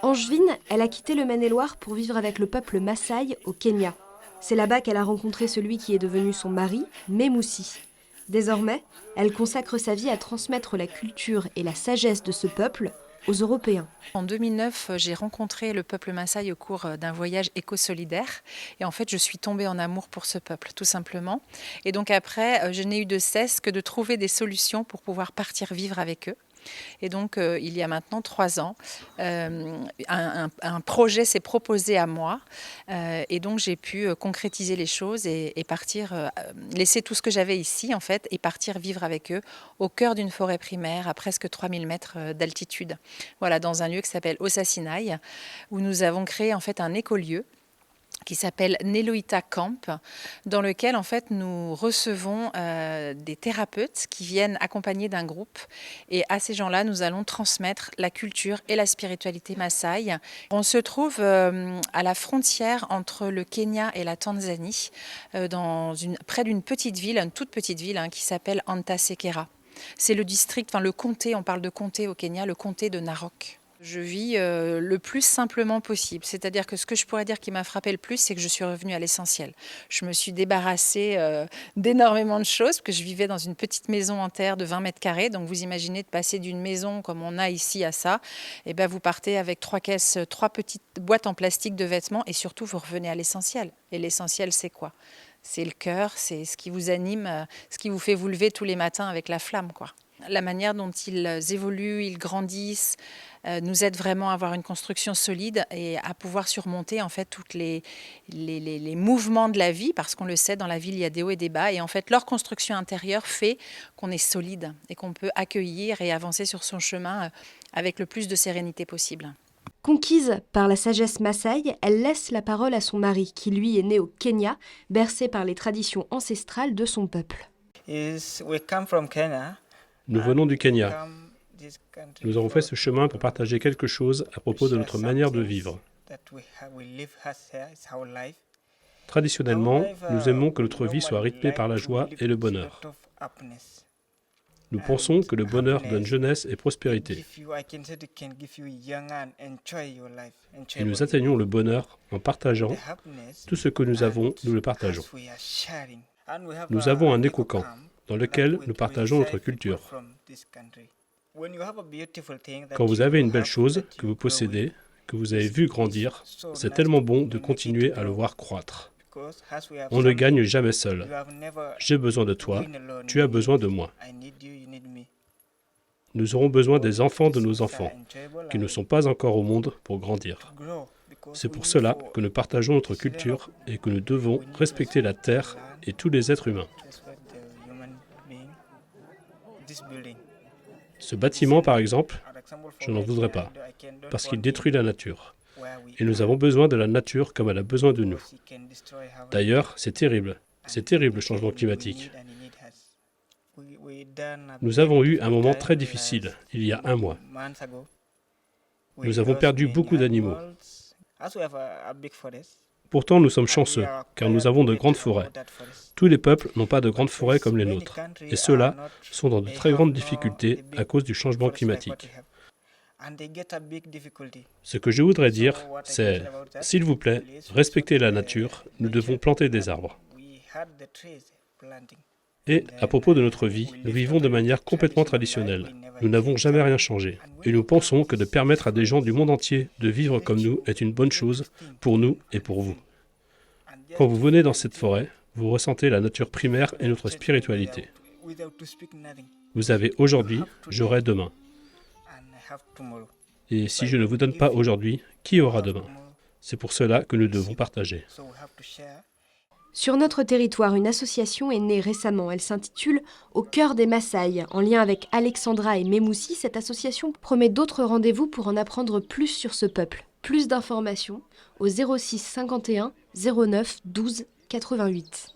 Angevine, elle a quitté le Maine-et-Loire pour vivre avec le peuple Maasai au Kenya. C'est là-bas qu'elle a rencontré celui qui est devenu son mari, Memoussi. Désormais, elle consacre sa vie à transmettre la culture et la sagesse de ce peuple aux Européens. En 2009, j'ai rencontré le peuple Maasai au cours d'un voyage éco-solidaire. Et en fait, je suis tombée en amour pour ce peuple, tout simplement. Et donc après, je n'ai eu de cesse que de trouver des solutions pour pouvoir partir vivre avec eux. Et donc, il y a maintenant 3 ans, un projet s'est proposé à moi. Et donc, j'ai pu concrétiser les choses et partir, laisser tout ce que j'avais ici, en fait, et partir vivre avec eux au cœur d'une forêt primaire à presque 3000 mètres d'altitude. Voilà, dans un lieu qui s'appelle Osasinaï, où nous avons créé, en fait, un écolieu qui s'appelle Neloïta Camp, dans lequel en fait nous recevons des thérapeutes qui viennent accompagnés d'un groupe. Et à ces gens-là, nous allons transmettre la culture et la spiritualité Maasai. On se trouve à la frontière entre le Kenya et la Tanzanie, près d'une petite ville, une toute petite ville qui s'appelle Antasekera. C'est le district, enfin le comté, on parle de comté au Kenya, le comté de Narok. Je vis le plus simplement possible. C'est-à-dire que ce que je pourrais dire qui m'a frappé le plus, c'est que je suis revenue à l'essentiel. Je me suis débarrassée d'énormément de choses, parce que je vivais dans une petite maison en terre de 20 mètres carrés. Donc vous imaginez de passer d'une maison comme on a ici à ça, et ben vous partez avec 3 petites boîtes en plastique de vêtements, et surtout vous revenez à l'essentiel. Et l'essentiel, c'est quoi ? C'est le cœur, c'est ce qui vous anime, ce qui vous fait vous lever tous les matins avec la flamme, quoi. La manière dont ils évoluent, ils grandissent, nous aide vraiment à avoir une construction solide et à pouvoir surmonter en fait tous les mouvements de la vie, parce qu'on le sait, dans la vie, il y a des hauts et des bas. Et en fait, leur construction intérieure fait qu'on est solide et qu'on peut accueillir et avancer sur son chemin avec le plus de sérénité possible. Conquise par la sagesse Maasai, elle laisse la parole à son mari, qui lui est né au Kenya, bercé par les traditions ancestrales de son peuple. Nous venons du Kenya. Nous avons fait ce chemin pour partager quelque chose à propos de notre manière de vivre. Traditionnellement, nous aimons que notre vie soit rythmée par la joie et le bonheur. Nous pensons que le bonheur donne jeunesse et prospérité. Et nous atteignons le bonheur en partageant. Tout ce que nous avons, nous le partageons. Nous avons un éco-camp dans lequel nous partageons notre culture. Quand vous avez une belle chose que vous possédez, que vous avez vu grandir, c'est tellement bon de continuer à le voir croître. On ne gagne jamais seul. J'ai besoin de toi, tu as besoin de moi. Nous aurons besoin des enfants de nos enfants, qui ne sont pas encore au monde pour grandir. C'est pour cela que nous partageons notre culture et que nous devons respecter la terre et tous les êtres humains. Ce bâtiment, par exemple, je n'en voudrais pas, parce qu'il détruit la nature. Et nous avons besoin de la nature comme elle a besoin de nous. D'ailleurs, c'est terrible le changement climatique. Nous avons eu un moment très difficile, il y a 1 mois. Nous avons perdu beaucoup d'animaux. Pourtant, nous sommes chanceux, car nous avons de grandes forêts. Tous les peuples n'ont pas de grandes forêts comme les nôtres, et ceux-là sont dans de très grandes difficultés à cause du changement climatique. Ce que je voudrais dire, c'est, s'il vous plaît, respectez la nature, nous devons planter des arbres. Et à propos de notre vie, nous vivons de manière complètement traditionnelle. Nous n'avons jamais rien changé. Et nous pensons que de permettre à des gens du monde entier de vivre comme nous est une bonne chose pour nous et pour vous. Quand vous venez dans cette forêt, vous ressentez la nature primaire et notre spiritualité. Vous avez aujourd'hui, j'aurai demain. Et si je ne vous donne pas aujourd'hui, qui aura demain? C'est pour cela que nous devons partager. Sur notre territoire, une association est née récemment. Elle s'intitule « Au cœur des Maasai ». En lien avec Alexandra et Memoussi, cette association promet d'autres rendez-vous pour en apprendre plus sur ce peuple. Plus d'informations au 06 51 09 12 88.